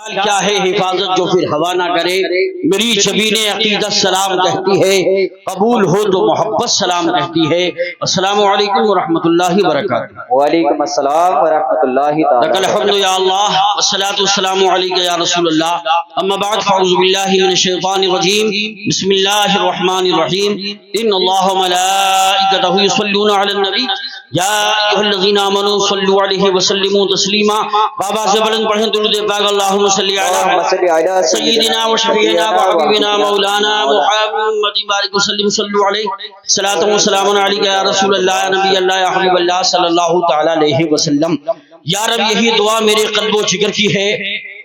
کیا ہے حفاظت جو پھر ہوا نہ کرے، میری جبین عقیدت سلام کہتی ہے، قبول ہو تو محبت سلام کہتی ہے۔ السلام علیکم ورحمۃ اللہ وبرکاتہ۔ وعلیکم السلام ورحمۃ اللہ لک تعالی الحمد یا اللہ والصلاۃ والسلام علیک یا رسول اللہ، اما بعد فاعوذ باللہ من الشیطان الرجیم، بسم اللہ الرحمن الرحیم، ان اللہ وملائکتہ یصلون علی النبی یا ایھا الذین آمنوا صلوا علیہ وسلموا تسلیما۔ بابا سے بلند پڑھیں درود پاک، اللہم صلی علی سیدنا و شفیعنا و حبیبنا مولانا محمد بارک وسلم، صلوا علیہ صلاۃ و سلام علیک یا رسول اللہ، یا نبی اللہ، یا حبیب اللہ صلی اللہ تعالی علیہ وسلم۔ یا رب یہی دعا میرے قلب و جگر کی ہے،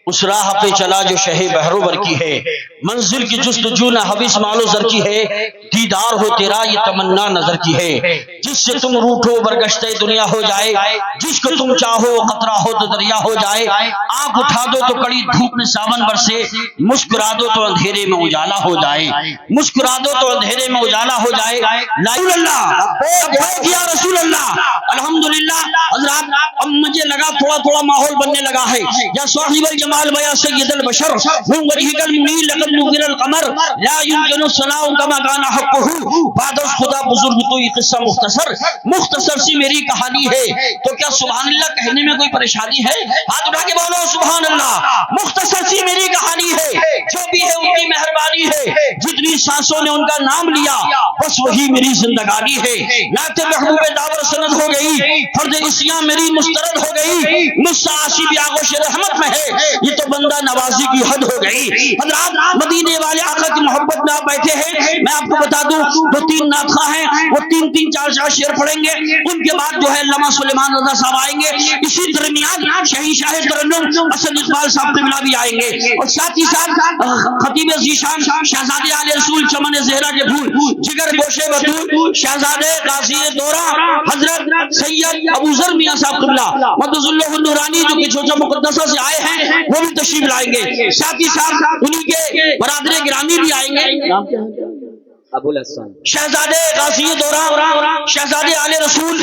اس راہ پہ چلا جو شہ بحر و بر کی ہے، منزل کی جستجو نہ حوث مال و زر کی ہے، دیدار ہو تیرا یہ تمنا نظر کی ہے، جس سے تم روٹھو برگشتے دنیا ہو جائے، جس کو تم چاہو قطرہ ہو تو دریا ہو جائے، آنکھ اٹھا دو تو کڑی دھوپ میں ساون برسے، مسکرا دو تو اندھیرے میں اجالا ہو جائے، مسکرا دو تو اندھیرے میں اجالا ہو جائے۔ لا الہ الا اللہ، یا رسول اللہ۔ الحمدللہ حضرات، اب مجھے لگا تھوڑا تھوڑا ماحول بننے لگا ہے۔ یا صاحب الجمال و یا سید البشر من وجهك المنیر لقد نور القمر لا يمكن الثناء كما كان حقه بعد از خدا بزرگ تو یہ قصہ مختصر سی میری کہانی ہے۔ تو کیا سبحان اللہ کہنے میں کوئی پریشانی ہے؟ ہاتھ اٹھا کے بولو سبحان اللہ۔ مختصر سی میری کہانی ہے، جو بھی ہے ان کی مہربانی ہے، جتنی سانسوں نے ان کا نام لیا بس وہی میری زندگانی ہے۔ نعت محبوب داور سند ہو گئی، فرض عصیاں میری مسترد ہو گئی، مجھ سے عاصی بھی آغوش رحمت میں ہے، یہ تو بندہ نوازی کی حد ہو گئی۔ حضرات، مدینے والے آقا کی محبت میں آپ بیٹھے ہیں، میں آپ کو بتا دوں وہ تین ناطخہ ہیں، وہ تین چار شعر پڑھیں گے، ان کے بعد جو ہے علامہ سلیمان رضا صاحب آئیں گے، اسی درمیان شہنشاہ ترنم حسن اقبال صاحب قبلہ بھی آئیں گے، اور ساتھ ہی ساتھ خطیب ذیشان شہزادے آل رسول چمن زہرا کے پھول جگر گوشے بطول شہزادے قاضی دورہ حضرت سید ابو ذر میاں صاحب قبلہ مقدس اللہ النورانی جو کہ چھوٹا مقدسہ سے آئے ہیں، وہ بھی تشریف لائیں گے، ساتھ ہی ساتھ انہی کے برادر گرامی بھی آئیں گے، ابو الحسن شہزادے غازی دورہ شہزادے آل رسول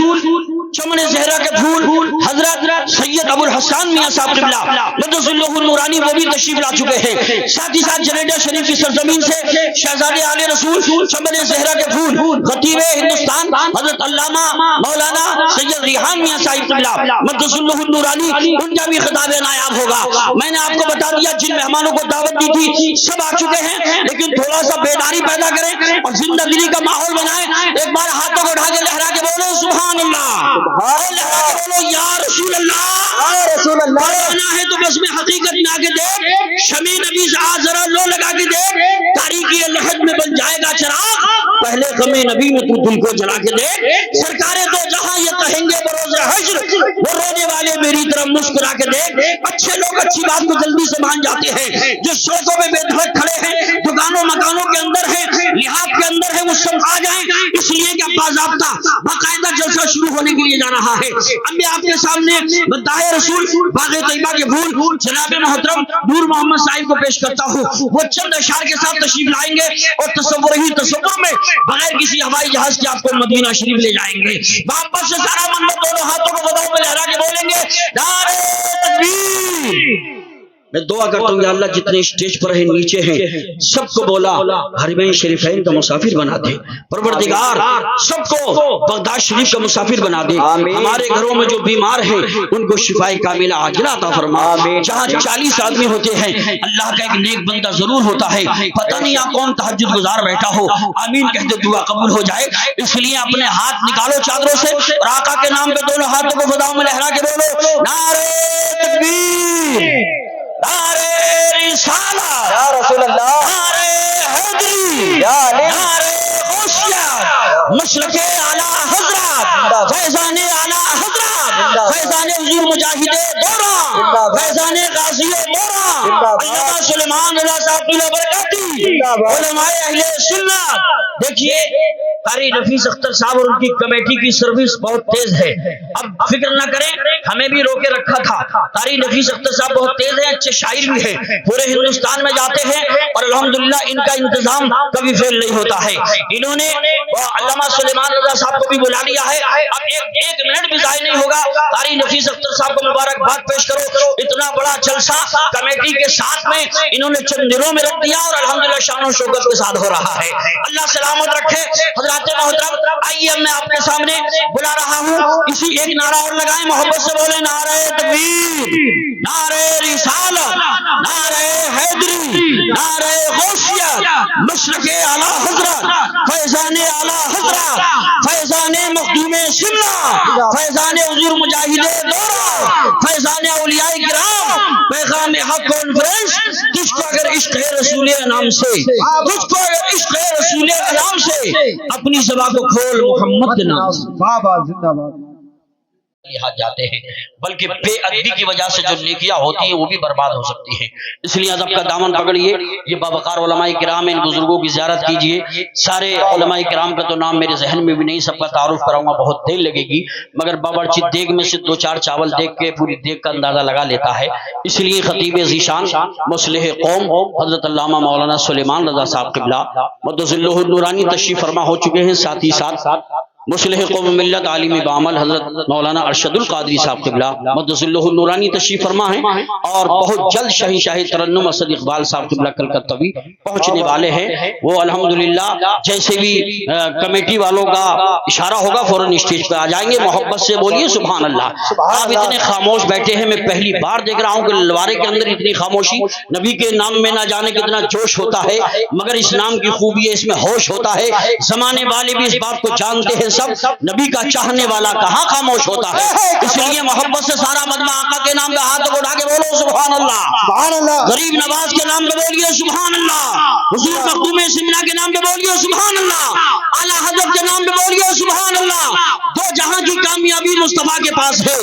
چمن زہرا کے پھول حضرت سید ابو الحسن میاں صاحب قبلہ مقدس اللہ النورانی وہ بھی تشریف لا چکے ہیں، ساتھ ہی ساتھ جنیڈا شریف کی سرزمین سے شہزادے آل رسول چمن زہرا کے پھول خطیب ہندوستان حضرت علامہ مولانا سید ریحان میاں صاحب قبلہ مقدس اللہ النورانی، ان کا بھی خطاب نایاب ہوگا۔ میں نے آپ کو بتا دیا جن مہمانوں کو دعوت دی تھی سب آ چکے ہیں، لیکن تھوڑا سا بیداری پیدا کریں اور زندہ دلی کا ماحول بنائیں۔ ایک بار ہاتھوں کو اٹھا کے لہرا کے بولو سبحان اللہ، لہرا کے بولو یا رسول اللہ، رسول اللہ آنا ہے تو بس میں حقیقت میں آگے دیکھ، شمی نبی سے آج ذرا لو لگا کے دیکھ، تاریکی لحد میں بن جائے گا چراغ، پہلے غم نبی میں تو دل کو جلا کے دیکھ، سرکاریں تو جہاں یہ کہیں گے بروز حشر وہ رونے والے میری طرف مسکرا کے دیکھ۔ اچھے لوگ اچھی بات کو جلدی سے مان جاتے ہیں، جو سڑکوں پہ بے دھڑک کھڑے ہیں، دکانوں مکانوں کے اندر ہیں، لحاظ کے اندر ہے، وہ سب آ جائیں، اس لیے کہ باضابطہ باقاعدہ جلسہ شروع ہونے کے لیے جا رہا ہے۔ اب میں آپ کے سامنے مداح رسول باغ طیبہ کے پھول جناب محترم نور محمد صاحب کو پیش کرتا ہوں، وہ چند اشعار کے ساتھ تشریف لائیں گے اور تصور ہی تصور میں بغیر کسی ہوائی جہاز کے آپ کو مدینہ شریف لے جائیں گے۔ واپس سے سارا منت دونوں ہاتھوں کو بداؤں میں لہرا کے بولیں گے نعرہ تکبیر۔ میں دعا کرتا ہوں یا اللہ جتنے اسٹیج پر ہیں نیچے ہیں سب کو بولا حرمین شریفین کا مسافر بنا دے، پروردگار سب کو بغداد شریف کا مسافر بنا دے، ہمارے گھروں میں جو بیمار ہیں ان کو شفائے کاملہ عاجلہ عطا فرما، جہاں 40 آدمی ہوتے ہیں اللہ کا ایک نیک بندہ ضرور ہوتا ہے، پتہ نہیں آپ کون تہجد گزار بیٹھا ہو، آمین کہتے دعا قبول ہو جائے، اس لیے اپنے ہاتھ نکالو چادروں سے اور آقا کے نام پہ دونوں ہاتھوں کو فضاؤں میں لہرا کے بولو نعرہ تکبیر، نعرہ رسالہ یا رسول اللہ، نعرہ حیدری، یا علی، نعرہ غوثیہ، مشرق اعلی حضرات، فیضان اعلی حضرات، فیضان حضور مجاہد دورہ، فیضان غازی دورہ، علامہ سلیمان رضا صاحب کی برکاتی، علماء اہل سنت. دیکھیے قاری نفیس اختر صاحب اور ان کی کمیٹی کی سروس بہت تیز ہے. اب فکر نہ کریں, ہمیں بھی روکے رکھا تھا. قاری نفیس اختر صاحب بہت تیز ہیں, اچھے شاعر بھی ہیں, پورے ہندوستان میں جاتے ہیں اور الحمدللہ ان کا انتظام کبھی فیل نہیں ہوتا ہے. انہوں نے علامہ سلیمان رضا صاحب کو بھی بلا لیا ہے. اب ایک منٹ بھی ضائع نہیں ہوگا, قاری نفیس اختر صاحب کو مبارکباد پیش کرو. اتنا بڑا جلسہ کمیٹی کے ساتھ میں انہوں نے چند دنوں میں رکھ دیا اور الحمدللہ شان و شوکت کے ساتھ ہو رہا ہے. اللہ سلامت رکھے. حضرات محترم, آئیے میں آپ کے سامنے بلا رہا ہوں, اسی ایک نعرہ اور لگائیں, محبت سے بولیں نعرہ تکبیر, نعرہ رسالت, نعرہ حیدری, نعرہ غوثیت, مشرق اعلی حضرت, فیضان اعلی حضرت, فیضان مخدوم شملہ, فیضان حضور مجاہد دورہ, فیضان اولیاء کرام, پیغام حق کانفرنس. تجھ کو اگر عشق ہے رسول انعام سے, تجھ کو اگر عشق ہے رسول انعام سے, اپنی زبان کو کھول محمد کے نام سے. زندہ باد. ہاتھ جاتے ہیں, بلکہ بے ادبی کی وجہ سے جو نیکیاں ہوتی ہیں وہ بھی برباد ہو سکتی ہیں. اس لیے ادب کا دامن پکڑیے. یہ باوقار علماء کرام ہیں, ان بزرگوں کی زیارت کیجیے. سارے علماء کرام کا تو نام میرے ذہن میں بھی نہیں, سب کا تعارف کراؤں گا, بہت دیر لگے گی, مگر باورچی دیگ میں سے دو چار چاول دیکھ کے پوری دیگ کا اندازہ لگا لیتا ہے. اس لیے خطیب ذیشان مصلح قوم حضرت علامہ مولانا سلیمان رضا صاحب قبلہ مقدس اللہ النورانی تشریف فرما ہو چکے ہیں. ساتھ ہی ساتھ مصلح قوم ملت عالم بعمل حضرت مولانا ارشد القادری صاحب قبلہ مقدس اللہ النورانی تشریف فرما ہیں, اور بہت جلد شاہ ترنم اسد اقبال صاحب قبلہ کلکتہ بھی پہنچنے والے ہیں. وہ الحمدللہ جیسے بھی کمیٹی والوں کا اشارہ ہوگا فوراً اسٹیج پہ آ جائیں گے. محبت سے بولیے سبحان اللہ. آپ اتنے خاموش بیٹھے ہیں, میں پہلی بار دیکھ رہا ہوں کہ لوارے کے اندر اتنی خاموشی. نبی کے نام میں نہ جانے کتنا جوش ہوتا ہے, مگر اس نام کی خوبی ہے, اس میں ہوش ہوتا ہے. زمانے والے بھی اس بات کو جانتے ہیں, سب نبی کا چاہنے والا کہاں خاموش ہوتا ہے. اس لیے محبت سے سارا مجمع آقا کے نام پہ ہاتھ اٹھا کے بولو سبحان اللہ. سبحان اللہ. غریب نواز کے نام پہ بولیے سبحان اللہ. حضور مخدوم شملہ کے نام پہ بولیے سبحان اللہ. اعلی حضرت کے نام پہ بولیے سبحان اللہ. دو جہاں کی کامیابی مصطفیٰ کے پاس ہے,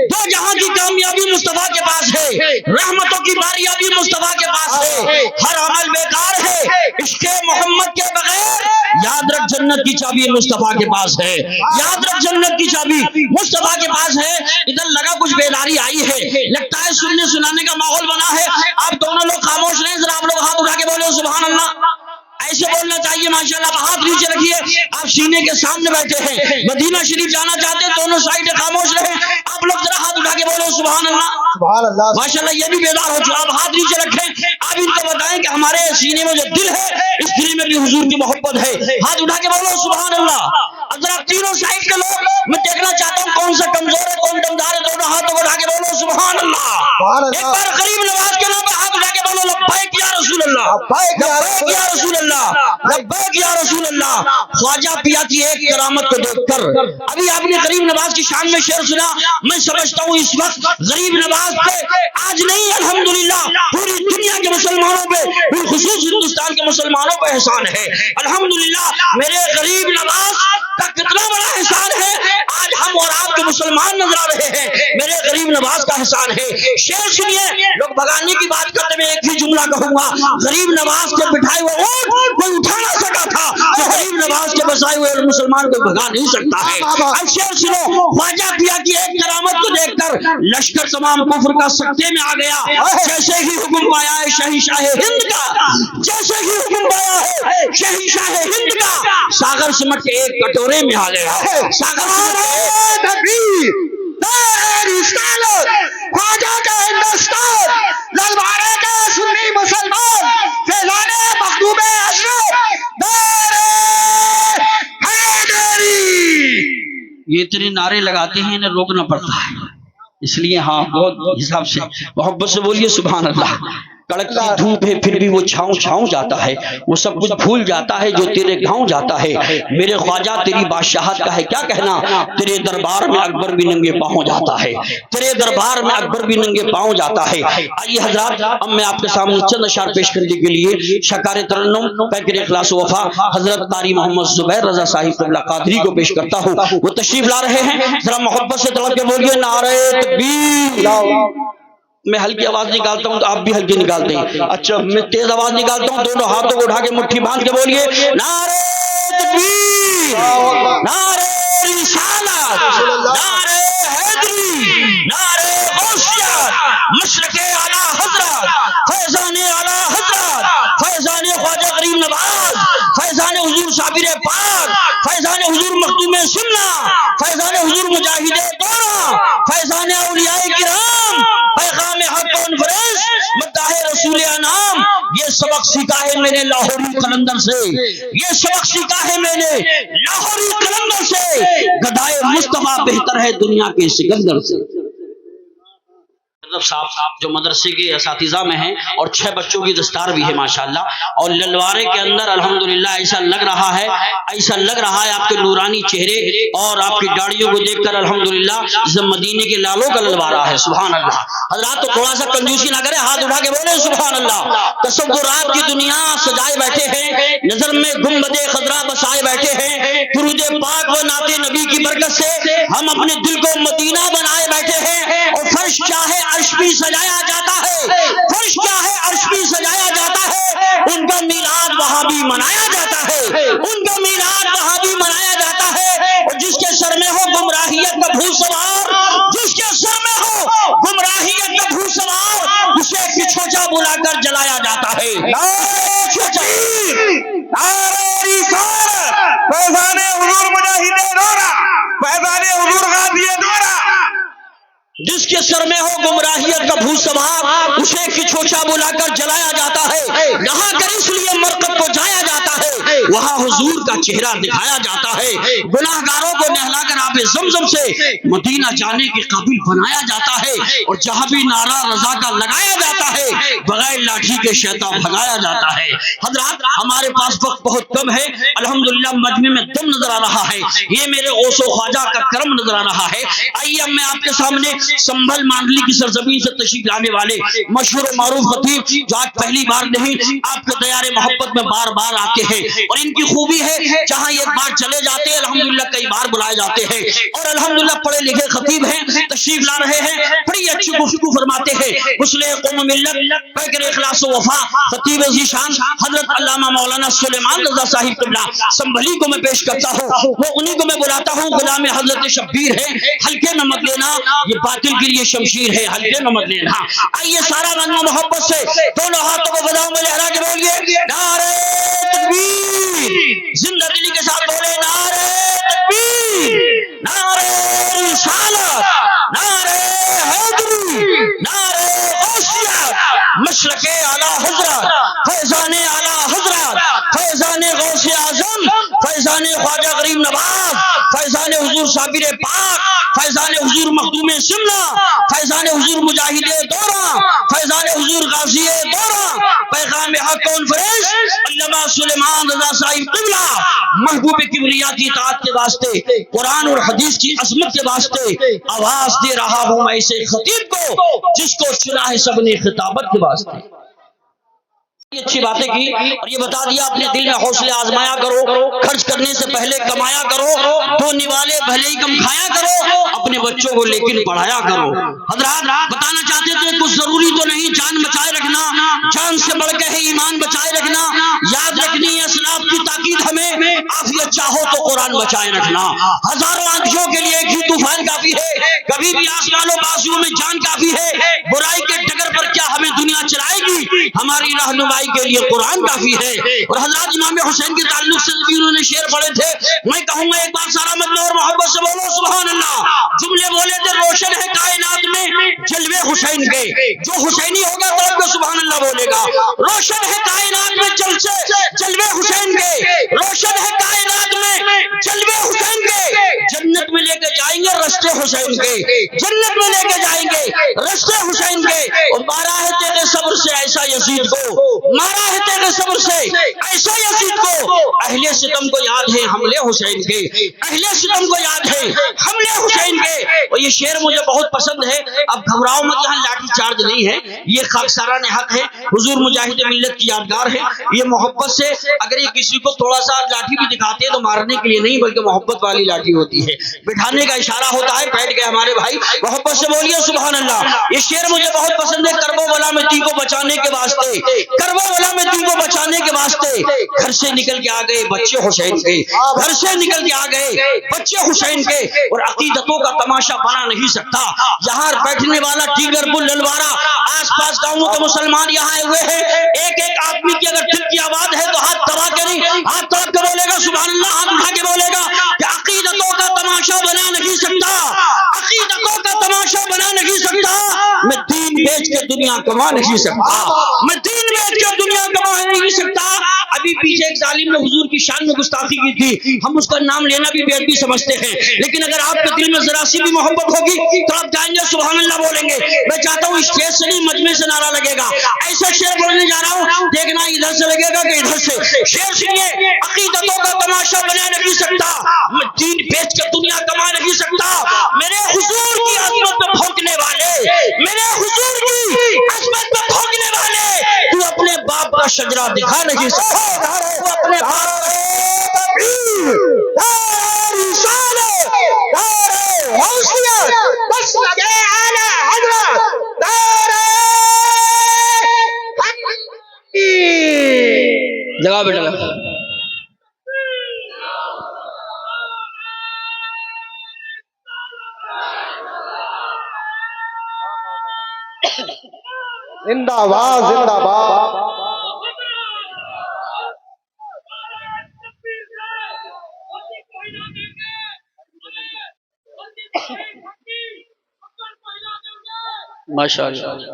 دو جہاں کی کامیابی مصطفیٰ کے پاس ہے, رحمتوں کی باریابی مصطفیٰ کے پاس ہے. ہر عمل بیکار ہے عشق محمد کے بغیر. یاد رکھ جنت کی چابی مصطفیٰ کے پاس ہے, یاد رکھ جنت کی چابی مصطفیٰ کے پاس ہے. ادھر لگا کچھ بیداری آئی ہے, لگتا ہے سننے سنانے کا ماحول بنا ہے. آپ دونوں لوگ خاموش رہیں, ذرا آپ لوگ ہاتھ اٹھا کے بولے سبحان اللہ. ایسے بولنا چاہیے ماشاءاللہ. ہاتھ نیچے رکھیے, آپ سینے کے سامنے بیٹھے ہیں, مدینہ شریف جانا چاہتے ہیں, دونوں سائڈ خاموش رہیں. آپ لوگ ذرا ہاتھ اٹھا کے بولو سبحان اللہ. سبحان اللہ. ماشاءاللہ یہ بھی بیدار ہو چکا. آپ ہاتھ نیچے رکھیں, آپ ان کو بتائیں کہ ہمارے سینے میں جو دل ہے اس دل میں بھی حضور کی محبت ہے. ہاتھ اٹھا کے بولو سبحان اللہ. اب ذرا تینوں سائڈ کے لوگ, میں دیکھنا چاہتا ہوں کون سا کمزور ہے کون دمدار ہے, دونوں ہاتھوں کو اٹھا کے بولو سبحان اللہ. ایک بار غریب نواز کے نام پہ ہاتھ اٹھا کے بولو لبیک یا رسول اللہ, لبیک یا رسول اللہ, لبیک یا رسول اللہ. خواجہ پیا کی ایک کرامت کو دیکھ کر ابھی آپ نے غریب نواز کی شان میں شعر سنا. میں سمجھتا ہوں اس وقت غریب نواز پہ آج نہیں الحمدللہ پوری دنیا کے مسلمانوں پہ, بالخصوص ہندوستان کے مسلمانوں پہ احسان ہے. الحمدللہ میرے غریب نواز کا کتنا بڑا احسان ہے, آج ہم اور آپ کے مسلمان نظر آ رہے ہیں. میرے غریب نواز کا احسان ہے. شعر سنیے, لوگ بھگانے کی بات کرتے میں ایک ہی جملہ کہوں گا, غریب نواز کے بٹھائے ہوئے اونٹ کوئی اٹھا نہ سکا تھا, تو غریب نواز کے بسائے ہوئے مسلمان کو بھگا نہیں سکتا ہے. اب شعر سنو. خواجہ پیا کی ایک کرامت کو دیکھ کر لشکر تمام کفر کا سکتے میں آ گیا. جیسے ہی حکم پایا ہے شہنشاہ ہند کا, جیسے ہی حکم پایا ہے شہنشاہ ہند کا, ساغر سمٹ کے ایک کٹورے میں آ گیا. ساغر خواجہ کا ہندوستان, للوارے کا سنی مسلمان, فیضان مخدوم اشرف, دار حیدری. یہ اتنے نعرے لگاتے ہیں انہیں روکنا پڑتا ہے, اس لیے ہاں بہت حساب سے محبت سے بولیے سبحان اللہ. کڑکتی دھوپ ہے پھر بھی وہ چھاؤں چھاؤں جاتا ہے, وہ سب کچھ بھول جاتا ہے جو تیرے گاؤں جاتا ہے. میرے خواجہ تیری بادشاہت کا ہے کیا کہنا, تیرے دربار میں اکبر بھی ننگے پاؤں جاتا ہے, تیرے دربار میں اکبر بھی ننگے پاؤں جاتا ہے. آئیے حضرات, اب میں آپ کے سامنے چند اشعار پیش کرنے کے لیے شکار ترنم پیکر اخلاص و وفا حضرت قاری محمد زبیر رضا صاحب قبلہ قادری کو پیش کرتا ہوں. وہ تشریف لا رہے ہیں, ذرا محبت سے طلب کے بولیے نعرہ تکبیر, میں ہلکی آواز نکالتا ہوں تو آپ بھی ہلکی نکالتے ہیں. اچھا میں تیز آواز نکالتا ہوں دونوں ہاتھوں کو اٹھا کے مٹھی باندھ کے بولیے نعرہ تکبیر، نعرہ رسالت، نعرہ حیدری، نعرہ غوثیہ، مشرق اعلی حضرت، فیضان اعلی حضرت، فیضان خواجہ غریب نواز، فیضان حضور صابر پاک، فیضان حضور مخدوم سنہ، فیضان حضور مجاہد دورہ، فیضان اولیاء کرام، پیغام حق کانفرنس، مداح رسول انام. یہ سبق سیکھا ہے میں نے لاہوری قلندر سے، یہ سبق سیکھا ہے میں نے لاہوری قلندر سے. گدائے مصطفیٰ بہتر ہے دنیا کے سکندر سے. صاحب جو مدرسے کے اساتذہ میں ہیں اور 6 بچوں کی دستار بھی ہے ماشاءاللہ. اور للوارے کے اندر الحمدللہ ایسا لگ رہا ہے آپ کے نورانی چہرے اور آپ کی داڑھیوں کو دیکھ کر الحمدللہ جیسے مدینے کے لالوں کا للوارا ہے. سبحان اللہ. حضرات تو تھوڑا سا کنجوسی نہ کرے، ہاتھ اٹھا کے بولے سبحان اللہ. تصورات کی دنیا سجائے بیٹھے ہیں، نظر میں گنبد خضرا بسائے بیٹھے ہیں. درود پاک و نعت نبی کی برکت سے ہم اپنے دل کو مدینہ بنائے بیٹھے ہیں. اور فرش کیا ہے عرش بھی سجایا جاتا ہے، فرش کیا ہے عرش بھی سجایا جاتا ہے. ان کا میلاد وہاں بھی منایا جاتا ہے، ان کا میلاد وہاں بھی منایا جاتا ہے. اور جس کے سر میں ہو گمراہیت کا بھوت سوار، جس کے سر میں ہو گمراہیت کا بھوت سوار، اسے کچھوچا بلا کر جلایا جاتا ہے. فیضان حضور مجاہد دورہ، فیضان حضور غازی دورہ. جس کے سر میں ہو گمراہیت کا بھوت سوار، اسے کچھوچا بلا کر جلایا جاتا ہے. یہاں کر اس لیے مرکب کو جایا جاتا ہے، وہاں حضور کا چہرہ دکھایا جاتا ہے. گناہگاروں کو نہلا کر آب زمزم سے مدینہ جانے کے قابل بنایا جاتا ہے. اور جہاں بھی نعرہ رضا کا لگایا جاتا ہے، بغیر لاٹھی کے شیطان بھگایا جاتا ہے. حضرات ہمارے پاس وقت بہت کم ہے. الحمدللہ مجمع میں دم نظر آ رہا ہے، یہ میرے غوث و خواجہ کا کرم نظر آ رہا ہے. آئیے اب میں آپ کے سامنے سنبھل مانڈلی کی سرزمین سے تشریف لانے والے مشہور و معروف خطیب جو آج پہلی بار نہیں آپ کے دیار محبت میں بار بار آتے ہیں. اور ان کی خوبی ہے جہاں ایک بار چلے جاتے ہیں الحمدللہ کئی بار بلائے جاتے ہیں. اور الحمدللہ پڑھے لکھے خطیب ہیں، تشریف لا رہے ہیں، بڑی اچھی گفتگو فرماتے ہیں. مصلح قوم ملت پیکر اخلاص و وفا خطیب ذیشان حضرت علامہ مولانا سلیمان رضا صاحب قبلہ سنبھلی کو میں پیش کرتا ہوں. وہ انہی کو میں بلاتا ہوں. غلام حضرت شبیر ہے، ہلکے نہ مت لینا، یہ باطل کے لیے شمشیر ہے، ہلکے نہ مت لینا. آئیے سارا من و محبت سے دونوں ہاتھوں کو فضاؤں میں لہرا کے بولیے نعرہ تکبیر. زندہ دلی کے ساتھ بولے نعرہ تکبیر، نعرہ رسالت، نعرہ حیدری، نعرہ غوثیہ، مشرق اعلی حضرت، فیضان اعلی حضرت، فیضان غوث اعظم، فیضان خواجہ غریب نواز، فیضان حضور صابر پاک، فیضان حضور مخدوم سنہ، فیضان حضور مجاہد دورہ، فیضان حضور غازی دورہ، پیغام حق کانفرنس علامہ سلیمان رضا صاحب قبلہ محبوب کبریا کی اطاعت کے واسطے، قرآن اور حدیث کی عظمت کے واسطے آواز دے رہا ہوں میں ایسے خطیب کو جس کو چنا ہے سب نے خطابت کے واسطے. یہ اچھی باتیں کی اور یہ بتا دیا اپنے دل میں حوصلے آزمایا کرو، خرچ کرنے سے پہلے کمایا کرو، تو نوالے بھلے ہی کم کھایا کرو، اپنے بچوں کو لیکن پڑھایا کرو. حضرات بتانا چاہتے تھے کچھ ضروری تو نہیں، جان بچائے رکھنا، جان سے بڑھ کے ہے ایمان بچائے رکھنا. یاد رکھنی ہے اسلاف کی تاکید ہمیں، عافیت چاہو تو قرآن بچائے رکھنا. ہزاروں آندھیوں کے لیے ایک ہی طوفان کافی ہے، کبھی بھی آسمانوں بازیوں میں جان کافی ہے. برائی کے ڈگر پر کیا ہمیں دنیا چلائے گی، ہماری رہنمائی کے لیے قرآن کافی ہے. اور حضرات امام حسین کے تعلق سے انہوں نے شعر پڑھے تھے، میں کہوں گا ایک بار سارا مطلب اور محبت سے بولو سبحان اللہ. جملے بولے تھے روشن ہے کائنات میں جلوے حسین کے، جو حسینی ہوگا تو سبحان اللہ بولے گا. روشن ہے کائنات میں جلوے حسین کے، روشن ہے کائنات میں جلوے حسین کے. جنت میں لے کے جائیں گے رستے حسین کے، جنت میں لے کے جائیں گے رستے حسین کے. اور مارا ہے تیرے صبر سے ایسا یزید کو، مارا ہے تیرے صبر سے ایسا یزید کو. اہل ستم کو یاد ہے حملے حسین کے، اہل ستم کو یاد ہے حملے حسین کے. اور یہ شعر مجھے بہت پسند ہے. اب گھبراؤ مت، یہاں لاٹھی چارج نہیں ہے، یہ خاکساران حق ہے، حضور مجاہد ملت کی یادگار ہے. یہ محبت سے اگر یہ کسی کو تھوڑا سا لاٹھی بھی دکھاتے ہیں تو مارنے کے لیے نہیں بلکہ محبت والی لاٹھی ہوتی ہے، بٹھانے بیٹھنے کا اشارہ ہوتا ہے. بیٹھ گئے ہمارے بھائی, محبت سے بولیے سبحان اللہ. یہ شعر مجھے بہت پسند ہے. کرب و بلا میں تھی کو بچانے کے واسطے, کرب و بلا میں تھی کو بچانے کے واسطے گھر سے نکل کے آ گئے بچے حسین کے, گھر سے نکل کے آ گئے بچے حسین کے. اور عقیدتوں کا تماشا بنا نہیں سکتا. یہاں بیٹھنے والا ٹیگر بل للوارا, آس پاس گاؤں کے مسلمان یہاں آئے ہوئے ہیں. ایک ایک آدمی کی اگر دل کی آواز ہے تو ہاتھ دبا کے نہیں, ہاتھ دبا کے بولے گا سبحان اللہ, ہاتھ اٹھا کے بولے گا کہ عقیدتوں کا تماشا بنا نہیں سکتا, عقیدتوں کا تماشا بنا نہیں سکتا. میں دین بیچ کے دنیا کما نہیں سکتا, میں دین بیچ کے دنیا کما نہیں سکتا. ابھی پیچھے ایک ظالم نے حضور کی شان میں گستاخی کی تھی, ہم اس کا نام لینا بھی بے ادبی سمجھتے ہیں, لیکن اگر آپ کے دل میں ذرا سی بھی محبت ہوگی تو آپ جائیں گے سبحان اللہ بولیں گے. میں چاہتا ہوں اسٹیج سے نہیں مجمع سے نعرہ لگے گا. ایسا شعر بولنے جا رہا ہوں, دیکھنا ادھر سے لگے گا کہ ادھر سے. شعر سنیے, عقیدتوں کا تماشا بنا نہیں سکتا, میں دین بیچ کے دنیا کما نہیں سکتا. میرے حضور کی عظمت پہ بھونکنے والے, میرے حضور کی عظمت پہ بھونکنے والے, تو اپنے باپ کا شجرہ دکھا نہیں سکتا, تو اپنے باپ جگہ بیٹھا زندہ باد زندہ باد. ماشاء اللہ.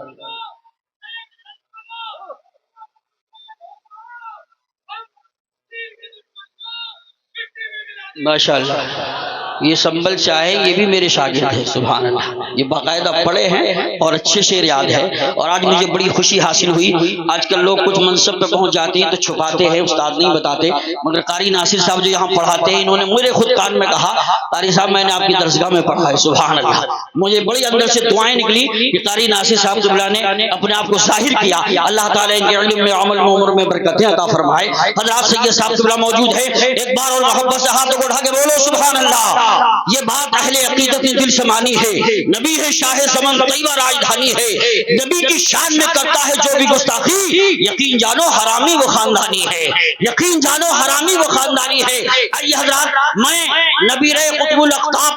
ماشاء اللہ. یہ سنبل چاہے یہ بھی میرے شاگرد ہے سبحان اللہ, یہ باقاعدہ پڑھے ہیں اور اچھے شعر یاد ہے. اور آج مجھے بڑی خوشی حاصل ہوئی. آج کل لوگ کچھ منصب پہ پہنچ جاتے ہیں تو چھپاتے ہیں, استاد نہیں بتاتے, مگر قاری ناصر صاحب جو یہاں پڑھاتے ہیں انہوں نے میرے خود کان میں کہا, قاری صاحب میں نے آپ کی درسگاہ میں پڑھا ہے سبحان اللہ. مجھے بڑی اندر سے دعائیں نکلی کہ قاری ناصر صاحب قبلہ نے اپنے آپ کو ظاہر کیا. اللہ تعالیٰ ان کے علم میں, عمل میں, عمر میں برکتیں عطا فرمائے. حضرات سید صاحب قبلہ موجود ہے, ایک بار اور محبت سے ہاتھوں کو اٹھا کے بولو سبحان اللہ. یہ بات اہل عقیدت دل سے مانی ہے. نبی ہے شاہ سمن طیبہ راجدھانی ہے, نبی کی شان میں کرتا ہے جو بھی گستاخی, یقین جانو حرامی وہ خاندانی ہے, یقین جانو حرامی وہ خاندانی ہے. آئیے حضرات, میں نبی قطب الاقطاب,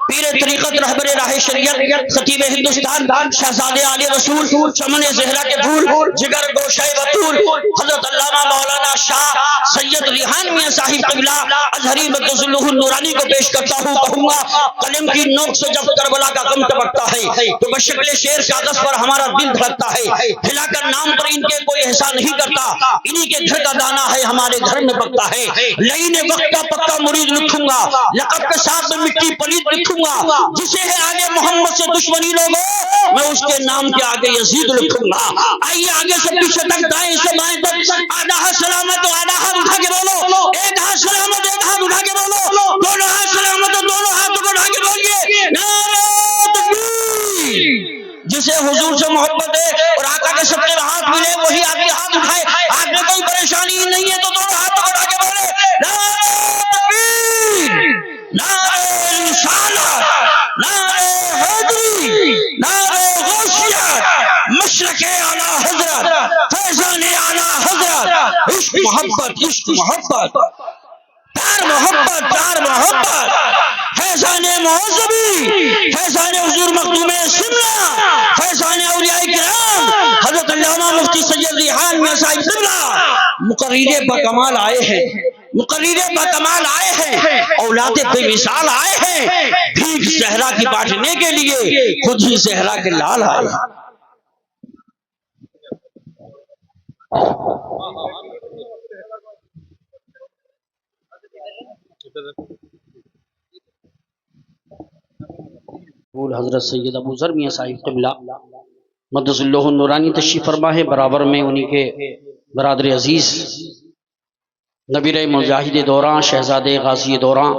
پیر طریقت, رہبر راہ شریعت, خطیب ہندوستان, شہزادے عالی رسول, چمن زہرا کے پھول, جگر گوشہ بطول, حضرت علامہ مولانا شاہ سید ریحان میاں صاحب قبلہ ازہری مقدس اللہ النورانی کو پیش کرتا ہوں. کہوں گا قلم کی نوک سے جب کربلا کا غم ٹپکتا ہے تو بشکل شعر کاغذ پر ہمارا دل دھڑکتا ہے. ہلا کر نام پر ان کے کوئی احسان نہیں کرتا, انہی کے گھر کا دانا ہے ہمارے گھر میں پکتا ہے. لعین وقت کا پکا مرید لکھوں گا, لقب کے ساتھ میں مٹی پلید لکھوں گا. جسے ہے آگے محمد سے دشمنی لوگوں, میں اس کے نام کے آگے یزید لکھوں گا. آئیے آگے سے پیچھے تک, دائیں سے بائیں تک, آدھا ہاتھ سلامت و آدھا ہاتھ اٹھا کے بولو, ایک ہاتھ سلامت ایک ہاتھ اٹھا کے بولو, دونوں ہاتھ سلامت دونوں ہاتھ کو اٹھا کے بولیے نعرہ تکبیر. جسے حضور سے محبت ہے اور آقا کے سب ہاتھ ملے وہی آگے ہاتھ اٹھائے. آپ میں کوئی پریشانی نہیں ہے تو دونوں ہاتھ کو اٹھا کے بولے نعرہ تکبیر, نعرہ رسالت, نعرہ حیدری, نعرہ غوثیت, مشرق اعلیٰ حضرت, فیضان اعلیٰ حضرت. عشق محبت, عشق محبت, پیار محبت, پیار محبت. فیضان معظمی, فیضان حضور مخدوم سملہ, فیضان اولیاء کرام حضرت علامہ مفتی سید ریحان میاں صاحب قبلہ مقرر بکمال آئے ہیں, مقرر بکمال آئے ہیں, اولاد بے مثال آئے ہیں. بھیک زہرا کی بانٹنے کے لیے خود ہی زہرا کے لال آئے ہیں. حضرت سید ابو ذر میاں صاحب قبلہ مقدس اللہ النورانی تشریف فرما ہے. برابر میں انہی کے برادر عزیز نبیر مجاہد دوران, شہزادے غازی دوران,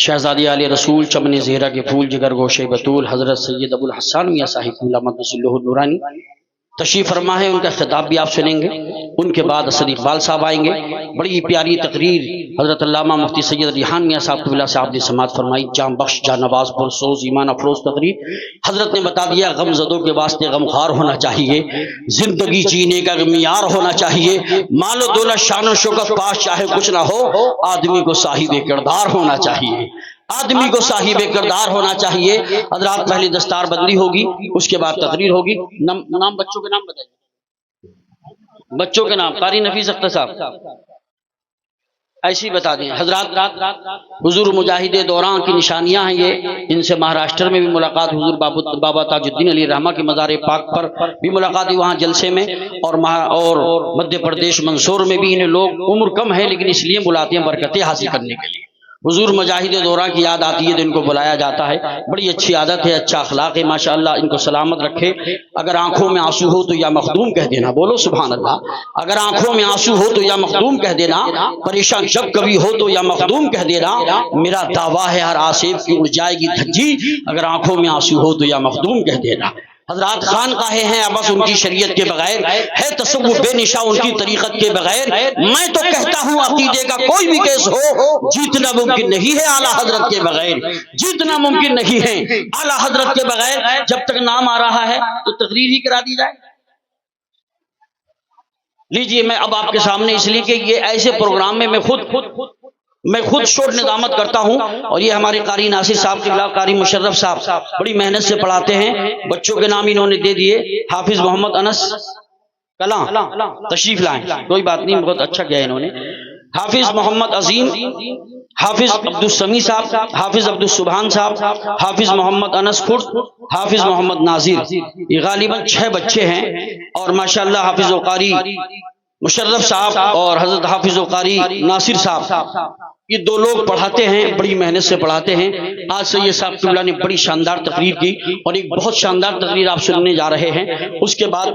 شہزادی علی رسول, چمن زہرا کے پھول, جگر گوشے بطول, حضرت سید ابو الحسن میاں صاحب قبلہ مقدس اللہ النورانی تشریف فرما ہے، ان کا خطاب بھی آپ سنیں گے۔ ان کے بعد اسد اقبال صاحب آئیں گے۔ بڑی پیاری تقریر حضرت علامہ مفتی سید ریحان میاں صاحب قبلہ صاحب نے سماعت فرمائی، جان بخش، جان نواز، پرسوز، ایمان افروز تقریر۔ حضرت نے بتا دیا غم زدوں کے واسطے غمخوار ہونا چاہیے، زندگی جینے کا معیار ہونا چاہیے، مال و دولت شان و شوکت پاس چاہے کچھ نہ ہو، آدمی کو صاحب کردار ہونا چاہیے، آدمی کو صاحب کردار ہونا چاہیے۔ حضرات پہلے دستار بندی ہوگی، اس کے بعد تقریر ہوگی۔ نام بچوں کے نام بتائیے، بچوں کے نام۔ قاری نفیس اختر صاحب ایسی بتا دیں۔ حضرات حضور مجاہد دوران کی نشانیاں ہیں یہ، ان سے مہاراشٹر میں بھی ملاقات، حضور بابا تاج الدین علی رحمہ کے مزار پاک پر بھی ملاقات ہوئی وہاں جلسے میں، اور مدھیہ پردیش منصور میں بھی۔ انہیں لوگ عمر کم ہے لیکن اس لیے بلاتے ہیں برکتیں حاصل کرنے کے لیے۔ حضور مجاہد دورہ کی یاد آتی ہے تو ان کو بلایا جاتا ہے۔ بڑی اچھی عادت ہے، اچھا اخلاق ہے ماشاءاللہ، ان کو سلامت رکھے۔ اگر آنکھوں میں آنسو ہو تو یا مخدوم کہہ دینا، بولو سبحان اللہ۔ اگر آنکھوں میں آنسو ہو تو یا مخدوم کہہ دینا، پریشان جب کبھی ہو تو یا مخدوم کہہ دینا۔ میرا دعویٰ ہے ہر آصف کی اڑ جائے گی دھجی، اگر آنکھوں میں آنسو ہو تو یا مخدوم کہہ دینا۔ حضرات خانقاہیں ہیں بس ان کی شریعت کے بغیر، ہے تصوف بے نشا ان کی طریقت کے بغیر۔ میں تو کہتا ہوں عقیدے کا کوئی بھی کیس ہو، جیتنا ممکن نہیں ہے اعلیٰ حضرت کے بغیر، جیتنا ممکن نہیں ہے اعلیٰ حضرت کے بغیر۔ جب تک نام آ رہا ہے تو تقریر ہی کرا دی جائے۔ لیجئے میں اب آپ کے سامنے، اس لیے کہ یہ ایسے پروگرام میں میں خود شور ندامت کرتا ہوں، اور یہ ہمارے قاری ناصر صاحب قبلہ، قاری مشرف صاحب بڑی محنت سے پڑھاتے ہیں۔ بچوں کے نام انہوں نے دے دیے، حافظ محمد انس کلاں تشریف لائیں، کوئی بات نہیں، بہت اچھا کیا انہوں نے۔ حافظ محمد عظیم، حافظ عبدالسمیع صاحب، حافظ عبدالسبحان صاحب، حافظ محمد انس خرد، حافظ محمد ناظر، یہ غالباً 6 بچے ہیں۔ اور ماشاءاللہ حافظ وقاری مشرف صاحب اور حضرت حافظ وقاری ناصر صاحب، یہ 2 لوگ پڑھاتے ہیں، بڑی محنت سے پڑھاتے ہیں۔ آج سید صاحب قبلہ نے بڑی شاندار تقریر کی، اور ایک بہت شاندار تقریر آپ سننے جا رہے ہیں۔ اس کے بعد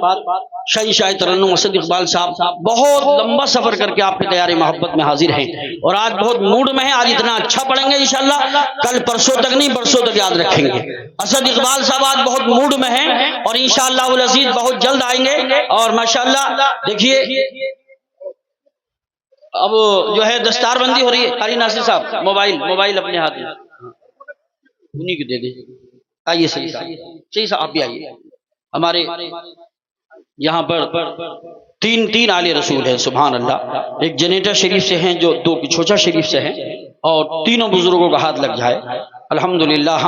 شاہ ترنم اسد اقبال صاحب بہت لمبا سفر کر کے آپ کے تیار محبت میں حاضر ہیں، اور آج بہت موڈ میں ہیں، آج اتنا اچھا پڑھیں گے انشاءاللہ، کل پرسوں تک نہیں برسوں تک یاد رکھیں گے۔ اسد اقبال صاحب آج بہت موڈ میں ہیں، اور انشاءاللہ العزیز بہت جلد آئیں گے۔ اور ماشاءاللہ دیکھیے اب جو ہے دستار بندی ہو رہی ہے۔ قاری ناصر صاحب موبائل اپنے ہاتھ میں انہیں کو دے دیں۔ آئیے صحیح صاحب آپ بھی آئیے۔ ہمارے یہاں پر تین آل رسول ہیں، سبحان اللہ۔ ایک جنیٹا شریف سے ہیں، جو 2 چھوچا شریف سے ہیں، اور تینوں بزرگوں کا ہاتھ لگ جائے۔ الحمدللہ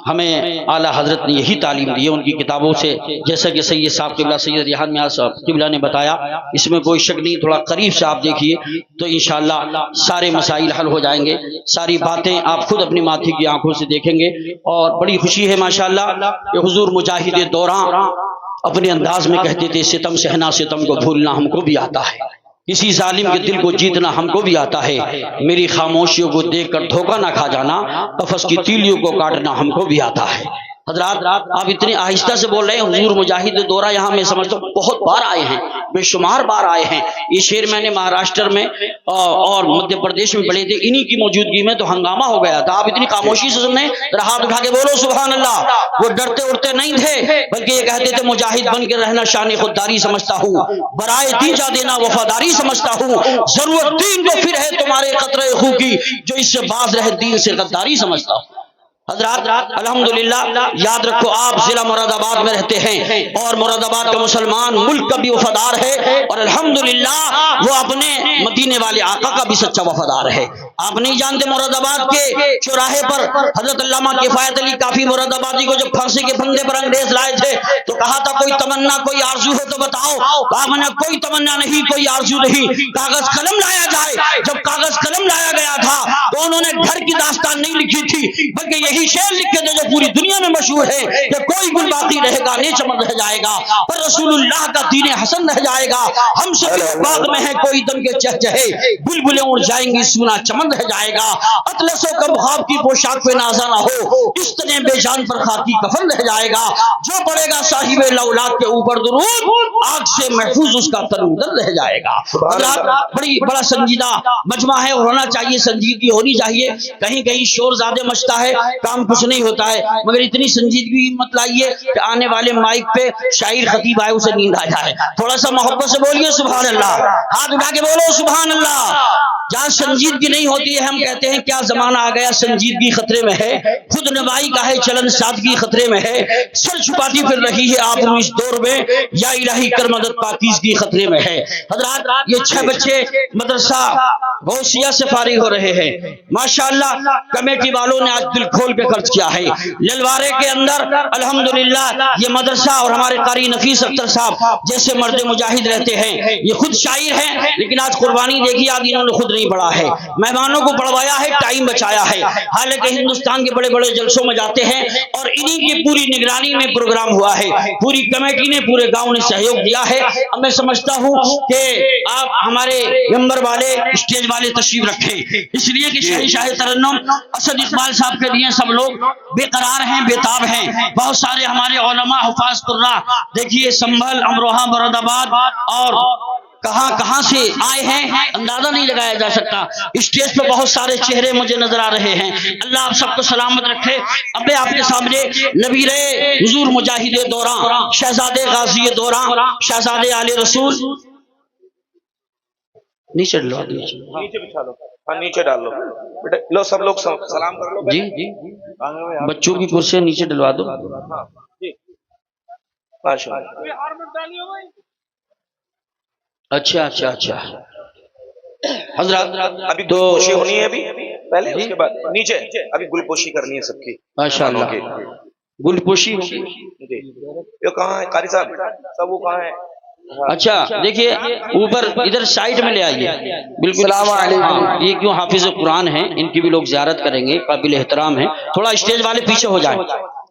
ہمیں اعلیٰ حضرت نے یہی تعلیم دی ہے ان کی کتابوں سے، جیسا کہ سید صاحب قبلہ سید ریحان میاں صاحب قبلہ نے بتایا، اس میں کوئی شک نہیں۔ تھوڑا قریب سے آپ دیکھیے تو انشاءاللہ سارے مسائل حل ہو جائیں گے، ساری باتیں آپ خود اپنی ماتھی کی آنکھوں سے دیکھیں گے۔ اور بڑی خوشی ہے ماشاءاللہ کہ حضور مجاہد دوران اپنے انداز میں کہتے تھے، ستم سہنا ستم کو بھولنا ہم کو بھی آتا ہے، کسی ظالم کے دل کو جیتنا ہم کو بھی آتا ہے، میری خاموشیوں کو دیکھ کر دھوکہ نہ کھا جانا، قفس کی تیلیوں کو کاٹنا ہم کو بھی آتا ہے۔ حضرات آپ اتنے آہستہ سے بول رہے ہیں، حضور مجاہد دورہ یہاں میں سمجھتا ہوں بہت بار آئے ہیں، بے شمار بار آئے ہیں۔ یہ شعر میں نے مہاراشٹر میں اور مدھیہ پردیش میں پڑھے تھے، انہی کی موجودگی میں تو ہنگامہ ہو گیا تھا۔ آپ اتنی خاموشی سے سنیں، ذرا ہاتھ اٹھا کے بولو سبحان اللہ۔ وہ ڈرتے اڑتے نہیں تھے، بلکہ یہ کہتے تھے مجاہد بن کے رہنا شان خودداری سمجھتا ہوں، برائے دیجا دینا وفاداری سمجھتا ہوں، ضرورت دین کو پھر ہے تمہارے قطرے خوں کی، جو اس سے باز رہے دین سے غداری سمجھتا ہوں۔ حضرات الحمدللہ یاد رکھو، آپ ضلع مراد آباد میں رہتے ہیں، اور مراد آباد کا مسلمان ملک کا بھی وفادار ہے، اور الحمدللہ وہ اپنے مدینے والے آقا کا بھی سچا وفادار ہے۔ آپ نہیں جانتے مراد آباد کے چوراہے پر حضرت علامہ کفایت علی کافی مراد آبادی کو جب پھانسی کے پھندے پر انگریز لائے تھے تو کہا تھا کوئی تمنا کوئی آرزو ہو تو بتاؤ۔ آپ نے کوئی تمنا نہیں، کوئی آرزو نہیں، کاغذ قلم لایا جائے۔ جب کاغذ قلم لایا گیا تھا تو انہوں نے گھر کی داستان نہیں لکھی تھی، بلکہ یہی شعر لکھے تھے جو پوری دنیا میں مشہور ہے کہ کوئی گل باقی رہے گا نہیں چمن رہ جائے گا، پر رسول اللہ کا دین حسن رہ جائے گا۔ ہم سب باغ میں ہیں کوئی دم کے چہچہے، بلبلیں اڑ جائیں گی سونا چمن رہ جائے گا۔ اطلس و کبخاب کی پوشاک پہ نازا نہ ہو، اس طرح بے جان پر خاکی کفن رہ جائے گا۔ جو پڑے گا صاحب لولاک کے اوپر درود، آگ سے محفوظ اس کا تن بدن رہ جائے گا۔ بڑا سنجیدہ مجمع ہے، اور ہونا چاہیے، سنجیدگی ہونی چاہیے۔ کہیں کہیں شور زیادہ مچتا ہے، کام کچھ نہیں ہوتا ہے، مگر اتنی سنجیدگی مت لائیے کہ آنے والے مائک پہ شاعر خطیب آئے اسے نیند آ جائے۔ تھوڑا سا محبت سے بولیے سبحان اللہ، ہاتھ اٹھا کے بولو سبحان اللہ۔ جہاں سنجیدگی نہیں ہوتی ہے ہم کہتے ہیں کیا زمانہ آ گیا، سنجیدگی خطرے میں ہے، خود نوائی کا ہے چلن سادگی خطرے میں ہے، سر چھپاتی پھر رہی ہے آپ اس دور میں، یا الہی کر مدد پاکیزگی خطرے میں ہے۔ حضرات یہ 6 بچے مدرسہ غوثیہ سے فارغ ہو رہے ہیں، ماشاءاللہ کمیٹی والوں نے آج دل کھول کے خرچ کیا ہے۔ للوارے کے اندر الحمدللہ یہ مدرسہ اور ہمارے قاری نفیس اختر صاحب جیسے مرد مجاہد رہتے ہیں، یہ خود شاعر ہیں لیکن آج قربانی دیکھی آج انہوں نے خود نہیں پڑھا ہے، مہمانوں کو پڑھوایا ہے، ٹائم بچایا ہے، حالانکہ ہندوستان کے بڑے بڑے جلسوں میں جاتے ہیں اور انہی کی پوری نگرانی میں پروگرام ہوا ہے، پوری کمیٹی نے پورے گاؤں نے سہیوگ دیا ہے۔ اب میں سمجھتا ہوں کہ آپ ہمارے ممبر والے اسٹیج والے تشریف رکھیں، اس لیے کہ شاہ ترنم اسد اقبال صاحب کے لیے سب لوگ بے قرار ہیں، بےتاب ہیں، بہت سارے ہمارے علماء حفاظ قرہ دیکھیے سنبھل، امروہہ، مراد آباد اور کہاں سے آئے ہیں اندازہ نہیں لگایا جا سکتا۔ اسٹیج پہ بہت سارے چہرے مجھے نظر آ رہے ہیں، اللہ آپ سب کو سلامت رکھے۔ اب میں آپ کے سامنے نبیر حضور مجاہد دوراں، شہزادے غازی دوراں، شہزادے آل رسول، نیچے ڈلوا دو، نیچے بچھا لو، ہاں نیچے ڈال لو بیٹا، لو سب لوگ سلام کر لو جی جی بچوں کی کرسیاں نیچے ڈلوا دو۔ اچھا اچھا اچھا حضرات ابھی گلپوشی ہونی ہے، ابھی پہلے اس کے بعد نیچے ابھی گلپوشی کرنی ہے سب کی ماشاءاللہ، گلپوشی جی یہ کہاں ہے قاری صاحب، سب وہ کہاں ہے؟ اچھا دیکھیے اوپر ادھر سائڈ میں لے آئیے، بالکل السلام علیکم۔ یہ کیوں حافظ قرآن ہیں، ان کی بھی لوگ زیارت کریں گے، قابل احترام ہیں، تھوڑا اسٹیج والے پیچھے ہو جائیں۔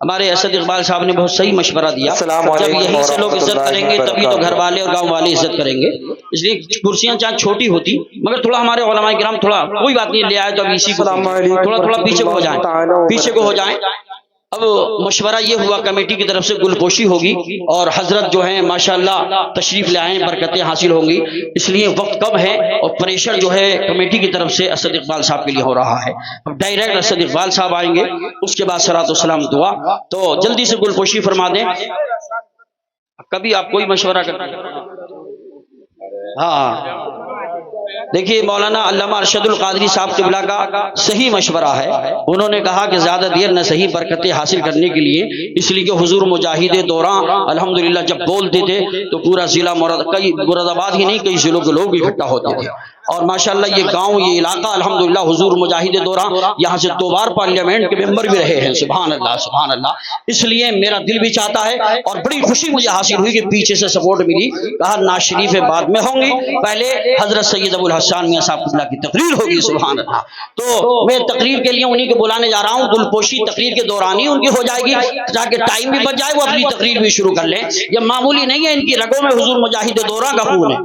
ہمارے اسد اقبال صاحب نے بہت صحیح مشورہ دیا، جب یہیں سے لوگ عزت کریں گے تبھی تو گھر والے اور گاؤں والے عزت کریں گے، اس لیے کرسیاں چاہے چھوٹی ہوتی مگر تھوڑا ہمارے علماء کرام تھوڑا کوئی بات نہیں لے آئے تو اب اسی کو تھوڑا پیچھے کو ہو جائیں، پیچھے کو ہو جائیں۔ اب مشورہ یہ ہوا کمیٹی کی طرف سے گلپوشی ہوگی اور حضرت جو ہیں ماشاءاللہ تشریف لے آئیں، برکتیں حاصل ہوں گی، اس لیے وقت کم ہے اور پریشر جو ہے کمیٹی کی طرف سے اسد اقبال صاحب کے لیے ہو رہا ہے۔ اب ڈائریکٹ اسد اقبال صاحب آئیں گے، اس کے بعد صلاۃ والسلام دعا، تو جلدی سے گلپوشی فرما دیں۔ کبھی آپ کوئی مشورہ کریں؟ ہاں دیکھیے مولانا علامہ ارشد القادری صاحب قبلہ کا صحیح مشورہ ہے، انہوں نے کہا کہ زیادہ دیر نہ صحیح برکتیں حاصل کرنے کے لیے، اس لیے کہ حضور مجاہد دوراں الحمدللہ جب بولتے تھے تو پورا ضلع مراد آباد ہی نہیں کئی ضلعوں کے لوگ اکٹھا ہوتے تھے، اور ماشاءاللہ یہ گاؤں یہ علاقہ الحمدللہ حضور مجاہد دوراں یہاں سے 2 بار پارلیمنٹ کے ممبر بھی رہے ہیں، سبحان اللہ سبحان اللہ، اس لیے میرا دل بھی چاہتا ہے اور بڑی خوشی مجھے حاصل ہوئی کہ پیچھے سے سپورٹ ملی، کہا ناز شریف بعد میں ہوں گی، پہلے حضرت سید ابو الحسان میاں صاحب قبلہ کی تقریر ہوگی، سبحان اللہ۔ تو میں تقریر کے لیے انہی کو بلانے جا رہا ہوں، گلپوشی تقریر کے دوران ہی ان کی ہو جائے گی تاکہ ٹائم بھی بچ جائے، وہ اپنی تقریر بھی شروع کر لیں، یہ معمولی نہیں ہے، ان کی رگوں میں حضور مجاہد دوراں کا خون ہے۔